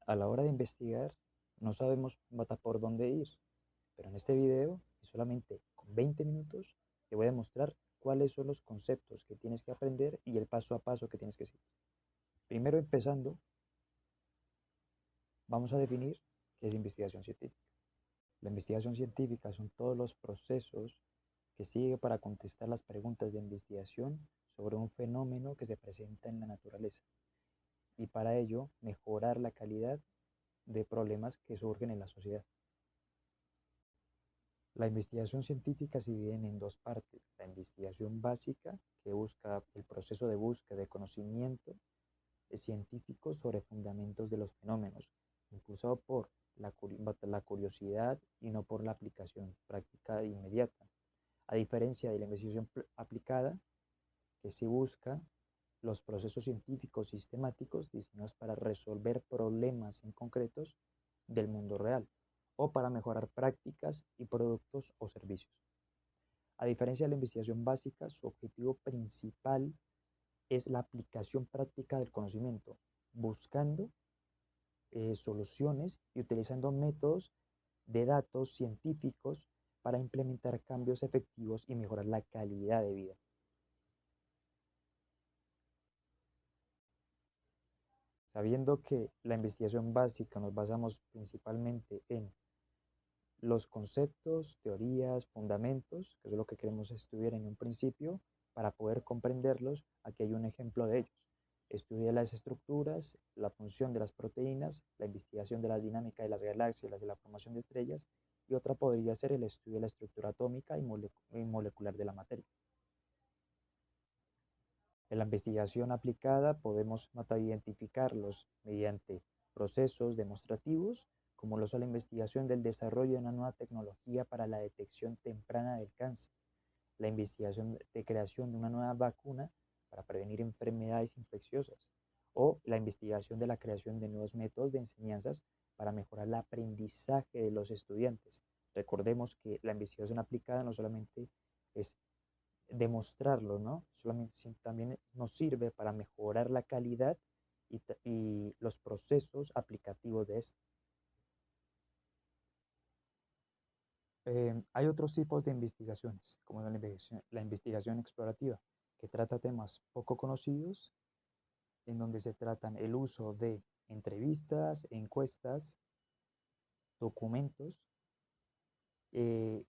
A la hora de investigar, no sabemos por dónde ir, pero en este video, y solamente con 20 minutos, te voy a demostrar cuáles son los conceptos que tienes que aprender y el paso a paso que tienes que seguir. Primero, empezando, vamos a definir qué es investigación científica. La investigación científica son todos los procesos que sigue para contestar las preguntas de investigación sobre un fenómeno que se presenta en la naturaleza y para ello mejorar la calidad de problemas que surgen en la sociedad. La investigación científica se divide en dos partes. La investigación básica, que busca el proceso de búsqueda de conocimiento científico sobre fundamentos de los fenómenos, impulsado por la curiosidad y no por la aplicación práctica e inmediata. A diferencia de la investigación aplicada, que se busca los procesos científicos sistemáticos diseñados para resolver problemas en concretos del mundo real o para mejorar prácticas y productos o servicios. A diferencia de la investigación básica, su objetivo principal es la aplicación práctica del conocimiento, buscando soluciones y utilizando métodos de datos científicos para implementar cambios efectivos y mejorar la calidad de vida. Sabiendo que la investigación básica nos basamos principalmente en los conceptos, teorías, fundamentos, que es lo que queremos estudiar en un principio, para poder comprenderlos, aquí hay un ejemplo de ellos. Estudia las estructuras, la función de las proteínas, la investigación de la dinámica de las galaxias, de la formación de estrellas, y otra podría ser el estudio de la estructura atómica y molecular de la materia. En la investigación aplicada podemos identificarlos mediante procesos demostrativos, como lo son la investigación del desarrollo de una nueva tecnología para la detección temprana del cáncer, la investigación de creación de una nueva vacuna para prevenir enfermedades infecciosas, o la investigación de la creación de nuevos métodos de enseñanzas para mejorar el aprendizaje de los estudiantes. Recordemos que la investigación aplicada no solamente es demostrarlo, ¿no? Solamente también nos sirve para mejorar la calidad y los procesos aplicativos de esto. Hay otros tipos de investigaciones, como la investigación explorativa, que trata temas poco conocidos, en donde se tratan el uso de entrevistas, encuestas, documentos, eh,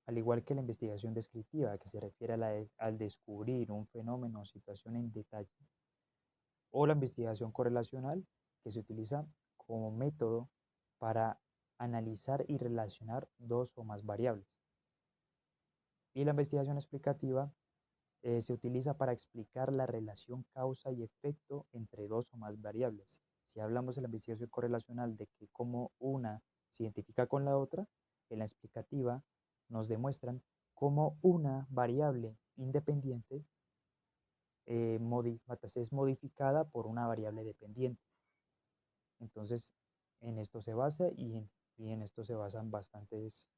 al igual que la investigación descriptiva, que se refiere al descubrir un fenómeno o situación en detalle, o la investigación correlacional, que se utiliza como método para analizar y relacionar dos o más variables. Y la investigación explicativa se utiliza para explicar la relación causa y efecto entre dos o más variables. Si hablamos de la investigación correlacional de que cómo una se identifica con la otra, en la explicativa nos demuestran cómo una variable independiente es modificada por una variable dependiente. Entonces, en esto se basa y en esto se basan bastantes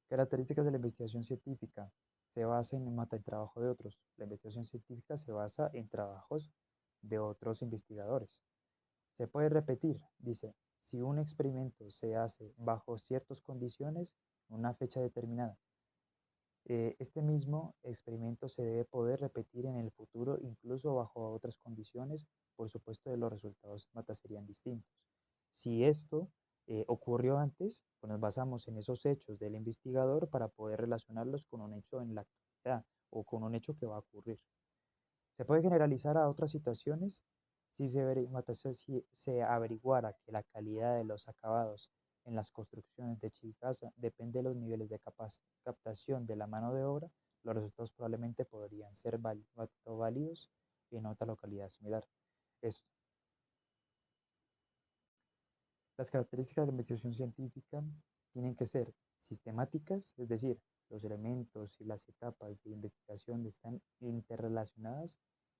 características de la investigación científica. Se basa en el trabajo de otros. La investigación científica se basa en trabajos de otros investigadores. Se puede repetir, dice, si un experimento se hace bajo ciertas condiciones, una fecha determinada, este mismo experimento se debe poder repetir en el futuro, incluso bajo otras condiciones. Por supuesto, los resultados serían distintos. Si esto ocurrió antes, pues nos basamos en esos hechos del investigador para poder relacionarlos con un hecho en la actualidad o con un hecho que va a ocurrir. Se puede generalizar a otras situaciones si se averiguara que la calidad de los acabados en las construcciones de Chicasa depende de los niveles de captación de la mano de obra. Los resultados probablemente podrían ser válidos en otra localidad similar. Las características de la investigación científica tienen que ser sistemáticas, es decir, los elementos y las etapas de investigación están interrelacionadas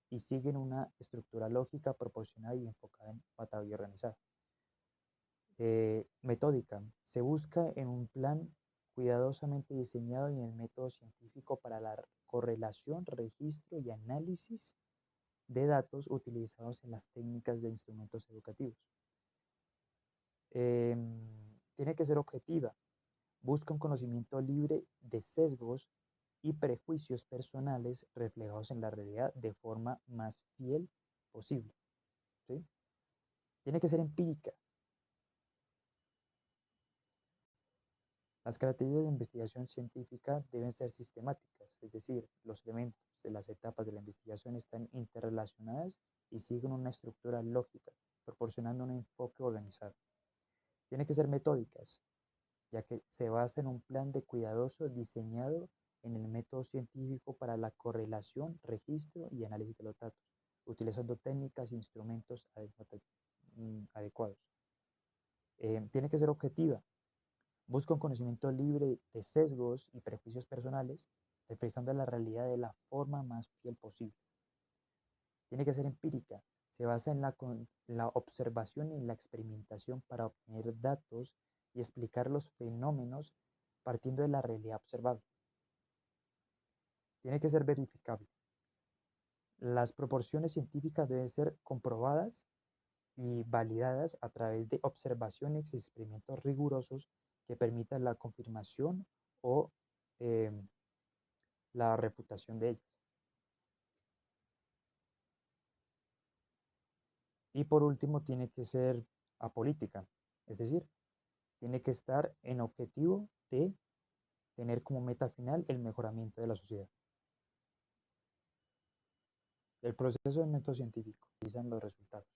y siguen una estructura lógica proporcionada y enfocada en batalla y organizada. Metódica. Se busca en un plan cuidadosamente diseñado y en el método científico para la correlación, registro y análisis de datos utilizados en las técnicas de instrumentos educativos. Tiene que ser objetiva, busca un conocimiento libre de sesgos y prejuicios personales reflejados en la realidad de forma más fiel posible. ¿Sí? Tiene que ser empírica. Las características de investigación científica deben ser sistemáticas, es decir, los elementos de las etapas de la investigación están interrelacionadas y siguen una estructura lógica, proporcionando un enfoque organizado. Tiene que ser metódicas, ya que se basa en un plan de cuidadoso diseñado en el método científico para la correlación, registro y análisis de los datos, utilizando técnicas e instrumentos adecuados. Tiene que ser objetiva, busca un conocimiento libre de sesgos y prejuicios personales, reflejando la realidad de la forma más fiel posible. Tiene que ser empírica, se basa en la observación y la experimentación para obtener datos y explicar los fenómenos partiendo de la realidad observable. Tiene que ser verificable. Las proporciones científicas deben ser comprobadas y validadas a través de observaciones y experimentos rigurosos que permitan la confirmación o eh, la refutación de ellas. Y por último, tiene que ser apolítica, es decir, tiene que estar en objetivo de tener como meta final el mejoramiento de la sociedad. El proceso del método científico, analizan los resultados.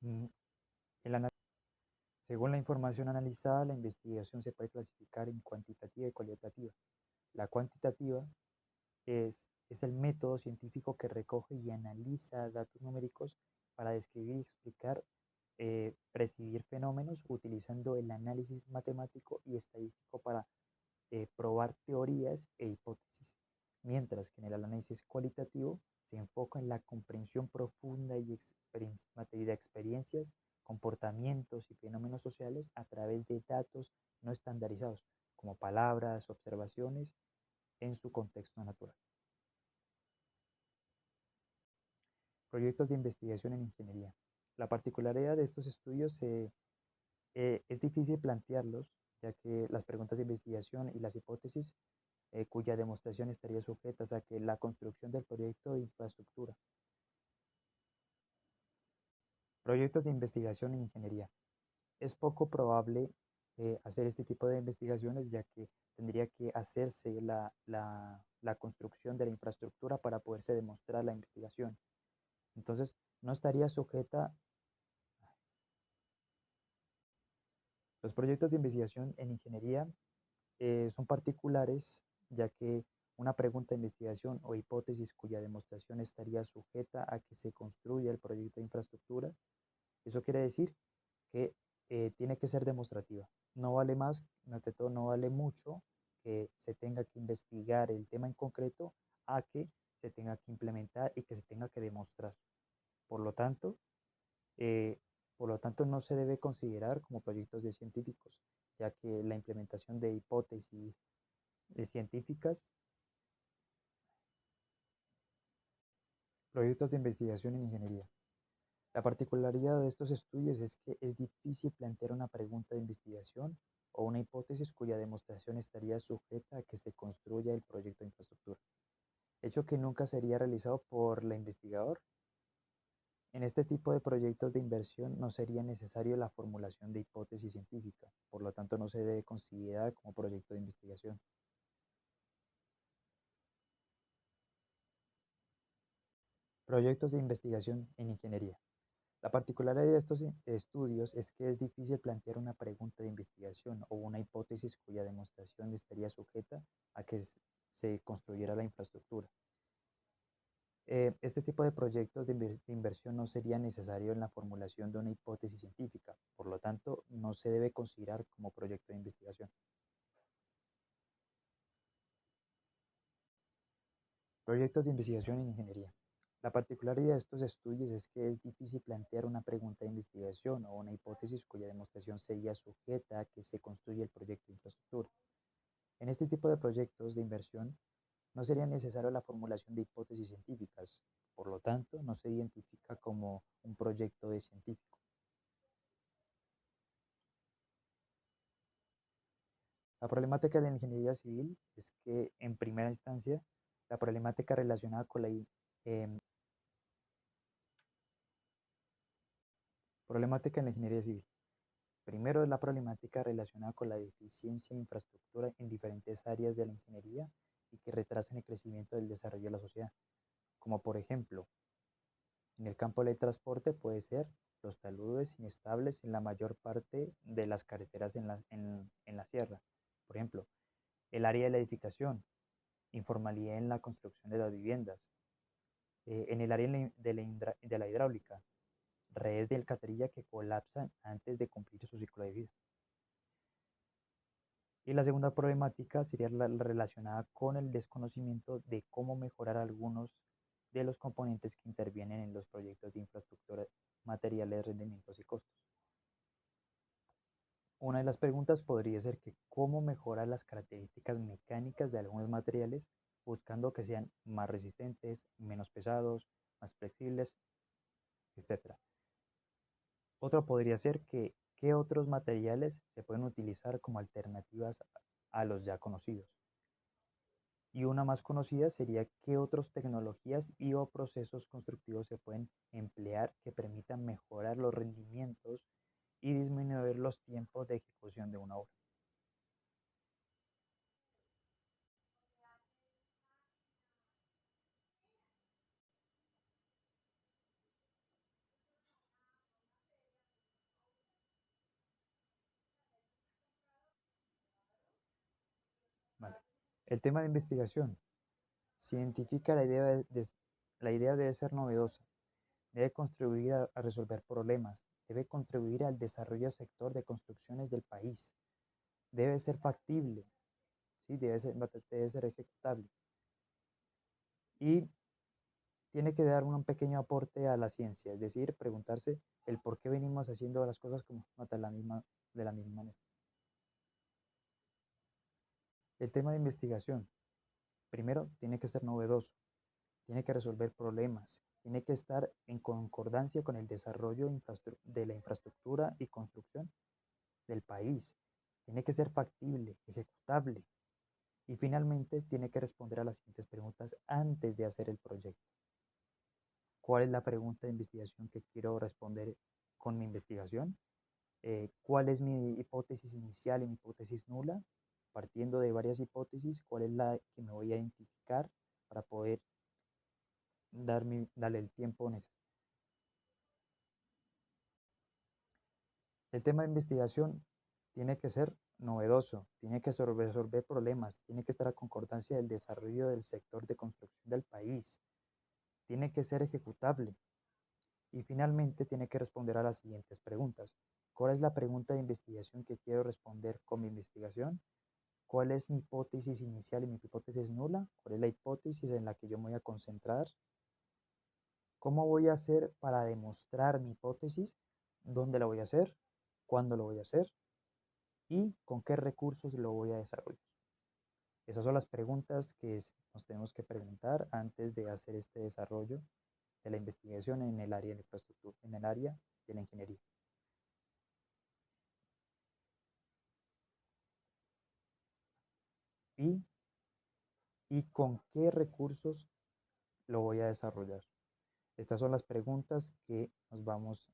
Mm, Según la información analizada, la investigación se puede clasificar en cuantitativa y cualitativa. La cuantitativa es el método científico que recoge y analiza datos numéricos para describir y explicar, percibir fenómenos utilizando el análisis matemático y estadístico para probar teorías e hipótesis, mientras que en el análisis cualitativo se enfoca en la comprensión profunda y de experiencias, comportamientos y fenómenos sociales a través de datos no estandarizados, como palabras, observaciones, en su contexto natural. Proyectos de investigación en ingeniería. La particularidad de estos estudios es difícil plantearlos, ya que las preguntas de investigación y las hipótesis cuya demostración estaría sujeta a que la construcción del proyecto de infraestructura. Proyectos de investigación en ingeniería. Es poco probable hacer este tipo de investigaciones, ya que tendría que hacerse la construcción de la infraestructura para poderse demostrar la investigación. Entonces, no estaría sujeta. Los proyectos de investigación en ingeniería son particulares, ya que una pregunta de investigación o hipótesis cuya demostración estaría sujeta a que se construya el proyecto de infraestructura. Eso quiere decir que tiene que ser demostrativa. No vale más, ante todo, no vale mucho que se tenga que investigar el tema en concreto a que se tenga que implementar y que se tenga que demostrar. Por lo tanto, eh, no se debe considerar como proyectos de científicos, ya que la implementación de hipótesis científicas, proyectos de investigación en ingeniería. La particularidad de estos estudios es que es difícil plantear una pregunta de investigación o una hipótesis cuya demostración estaría sujeta a que se construya el proyecto de infraestructura, hecho que nunca sería realizado por el investigador. En este tipo de proyectos de inversión no sería necesario la formulación de hipótesis científica, por lo tanto no se debe considerar como proyecto de investigación. Proyectos de investigación en ingeniería. La particularidad de estos estudios es que es difícil plantear una pregunta de investigación o una hipótesis cuya demostración estaría sujeta a que se construyera la infraestructura. Este tipo de proyectos de inversión no sería necesario en la formulación de una hipótesis científica, por lo tanto, no se debe considerar como proyecto de investigación. Proyectos de investigación en ingeniería. La particularidad de estos estudios es que es difícil plantear una pregunta de investigación o una hipótesis cuya demostración sería sujeta a que se construya el proyecto de infraestructura. En este tipo de proyectos de inversión no sería necesaria la formulación de hipótesis científicas, por lo tanto, no se identifica como un proyecto de científico. La problemática de la ingeniería civil es que, en primera instancia, la problemática relacionada con la problemática en la ingeniería civil. Primero es la problemática relacionada con la deficiencia de infraestructura en diferentes áreas de la ingeniería y que retrasan el crecimiento del desarrollo de la sociedad, como por ejemplo, en el campo del transporte puede ser los taludes inestables en la mayor parte de las carreteras en la sierra. Por ejemplo, el área de la edificación, informalidad en la construcción de las viviendas. En el área de la hidráulica, redes de alcantarilla que colapsan antes de cumplir su ciclo de vida. Y la segunda problemática sería la relacionada con el desconocimiento de cómo mejorar algunos de los componentes que intervienen en los proyectos de infraestructura, materiales, rendimientos y costos. Una de las preguntas podría ser que cómo mejorar las características mecánicas de algunos materiales buscando que sean más resistentes, menos pesados, más flexibles, etc. Otro podría ser que qué otros materiales se pueden utilizar como alternativas a los ya conocidos. Y una más conocida sería qué otras tecnologías y o procesos constructivos se pueden emplear que permitan mejorar los rendimientos y disminuir los tiempos de ejecución de una obra. Vale. El tema de investigación. Científica, la idea debe ser novedosa, debe contribuir a resolver problemas, debe contribuir al desarrollo del sector de construcciones del país, debe ser factible, ¿sí? Debe ser ejecutable y tiene que dar un pequeño aporte a la ciencia, es decir, preguntarse el por qué venimos haciendo las cosas como de la misma manera. El tema de investigación, primero, tiene que ser novedoso, tiene que resolver problemas, tiene que estar en concordancia con el desarrollo de la infraestructura y construcción del país, tiene que ser factible, ejecutable y finalmente tiene que responder a las siguientes preguntas antes de hacer el proyecto. ¿Cuál es la pregunta de investigación que quiero responder con mi investigación? ¿Cuál es mi hipótesis inicial y mi hipótesis nula? Partiendo de varias hipótesis, ¿cuál es la que me voy a identificar para poder darle el tiempo necesario? El tema de investigación tiene que ser novedoso, tiene que resolver problemas, tiene que estar a concordancia del desarrollo del sector de construcción del país, tiene que ser ejecutable y finalmente tiene que responder a las siguientes preguntas. ¿Cuál es la pregunta de investigación que quiero responder con mi investigación? ¿Cuál es mi hipótesis inicial y mi hipótesis nula? ¿Cuál es la hipótesis en la que yo me voy a concentrar? ¿Cómo voy a hacer para demostrar mi hipótesis? ¿Dónde la voy a hacer? ¿Cuándo lo voy a hacer? ¿Y con qué recursos lo voy a desarrollar? Esas son las preguntas que nos tenemos que preguntar antes de hacer este desarrollo de la investigación en el área de la infraestructura, en el área de la ingeniería. ¿Y, y con qué recursos lo voy a desarrollar? Estas son las preguntas que nos vamos.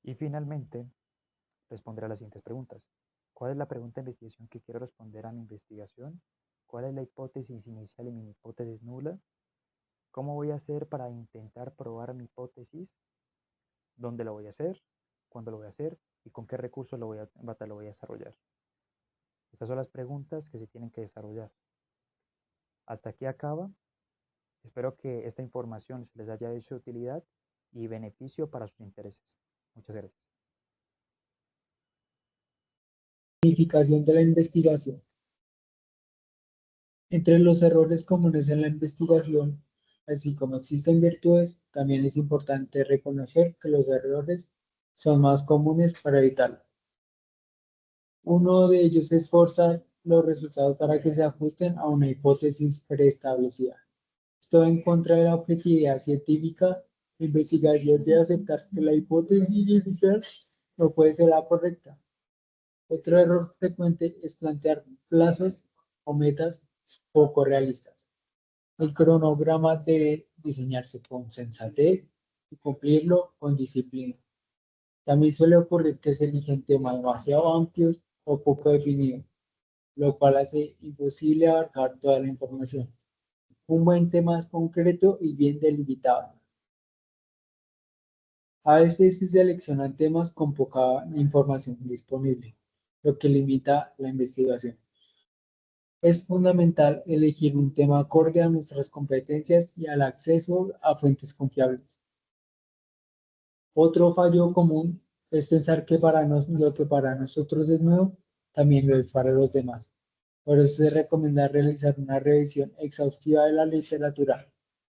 Y finalmente, responder a las siguientes preguntas. ¿Cuál es la pregunta de investigación que quiero responder a mi investigación? ¿Cuál es la hipótesis inicial y mi hipótesis nula? ¿Cómo voy a hacer para intentar probar mi hipótesis? ¿Dónde lo voy a hacer? ¿Cuándo lo voy a hacer? ¿Y con qué recursos lo voy a desarrollar? Estas son las preguntas que se tienen que desarrollar. Hasta aquí acaba. Espero que esta información se les haya hecho de utilidad y beneficio para sus intereses. Muchas gracias. Planificación de la investigación. Entre los errores comunes en la investigación, así como existen virtudes, también es importante reconocer que los errores son más comunes para evitarlos. Uno de ellos es forzar los resultados para que se ajusten a una hipótesis preestablecida. Esto va en contra de la objetividad científica. La investigación debe aceptar que la hipótesis inicial no puede ser la correcta. Otro error frecuente es plantear plazos o metas poco realistas. El cronograma debe diseñarse con sensatez y cumplirlo con disciplina. También suele ocurrir que se eligen temas demasiado amplios o poco definidos, lo cual hace imposible abarcar toda la información. Un buen tema es concreto y bien delimitado. A veces se seleccionan temas con poca información disponible, lo que limita la investigación. Es fundamental elegir un tema acorde a nuestras competencias y al acceso a fuentes confiables. Otro fallo común es pensar que lo que para nosotros es nuevo, también lo es para los demás. Por eso se recomienda realizar una revisión exhaustiva de la literatura,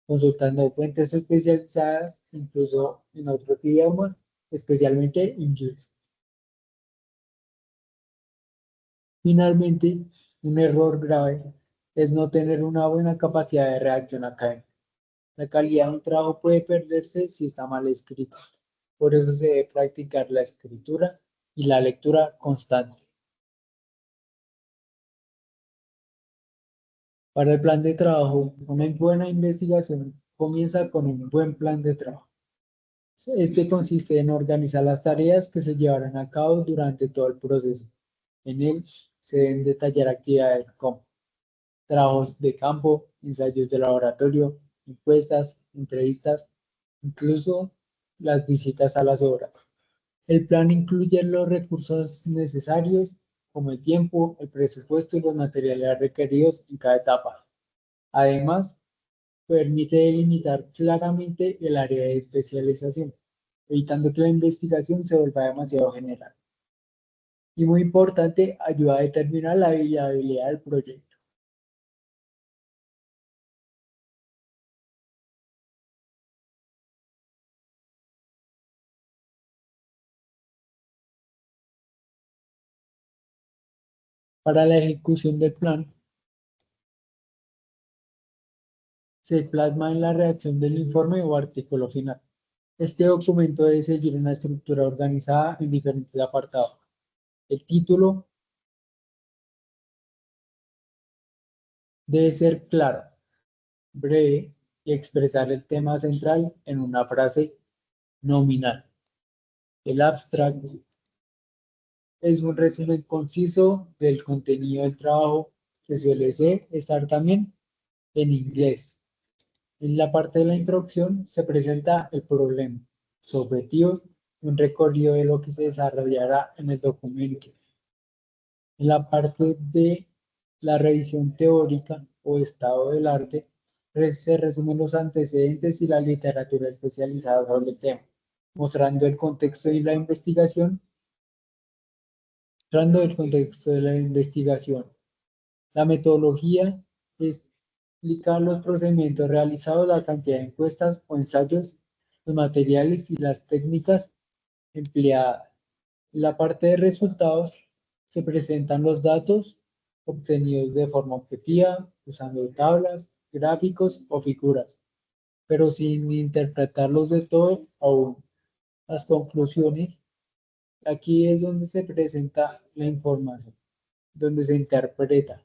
consultando fuentes especializadas, incluso en otros idiomas, especialmente inglés. Finalmente, un error grave es no tener una buena capacidad de reacción académica. La calidad de un trabajo puede perderse si está mal escrito. Por eso se debe practicar la escritura y la lectura constante. Para el plan de trabajo, una buena investigación comienza con un buen plan de trabajo. Este consiste en organizar las tareas que se llevarán a cabo durante todo el proceso. En él se deben detallar actividades como trabajos de campo, ensayos de laboratorio, encuestas, entrevistas, incluso las visitas a las obras. El plan incluye los recursos necesarios, como el tiempo, el presupuesto y los materiales requeridos en cada etapa. Además, permite delimitar claramente el área de especialización, evitando que la investigación se vuelva demasiado general. Y muy importante, ayuda a determinar la viabilidad del proyecto. Para la ejecución del plan, se plasma en la redacción del informe o artículo final. Este documento debe seguir una estructura organizada en diferentes apartados. El título debe ser claro, breve y expresar el tema central en una frase nominal. El abstract es un resumen conciso del contenido del trabajo que suele estar también en inglés. En la parte de la introducción se presenta el problema, sus objetivos y un recorrido de lo que se desarrollará en el documento. En la parte de la revisión teórica o estado del arte, se resumen los antecedentes y la literatura especializada sobre el tema, mostrando el contexto de la investigación, La metodología explica los procedimientos realizados, la cantidad de encuestas o ensayos, los materiales y las técnicas empleadas. En la parte de resultados se presentan los datos obtenidos de forma objetiva, usando tablas, gráficos o figuras, pero sin interpretarlos del todo aún. Las conclusiones, aquí es donde se presenta la información, donde se interpreta,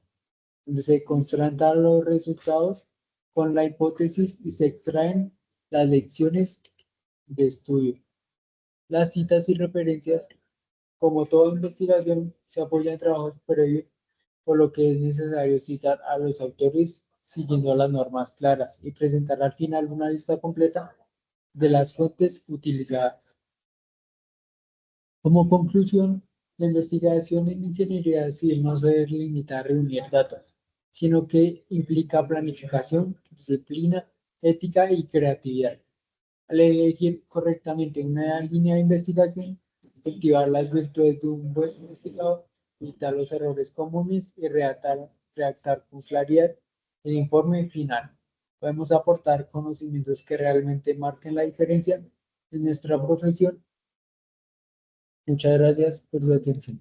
donde se contrastan los resultados con la hipótesis y se extraen las lecciones de estudio. Las citas y referencias, como toda investigación, se apoya en trabajos previos, por lo que es necesario citar a los autores siguiendo las normas claras y presentar al final una lista completa de las fuentes utilizadas. Como conclusión, la investigación en ingeniería civil no se limita a reunir datos, sino que implica planificación, disciplina, ética y creatividad. Al elegir correctamente una línea de investigación, cultivar las virtudes de un buen investigador, evitar los errores comunes y redactar con claridad el informe final. Podemos aportar conocimientos que realmente marquen la diferencia en nuestra profesión. Muchas gracias por su atención.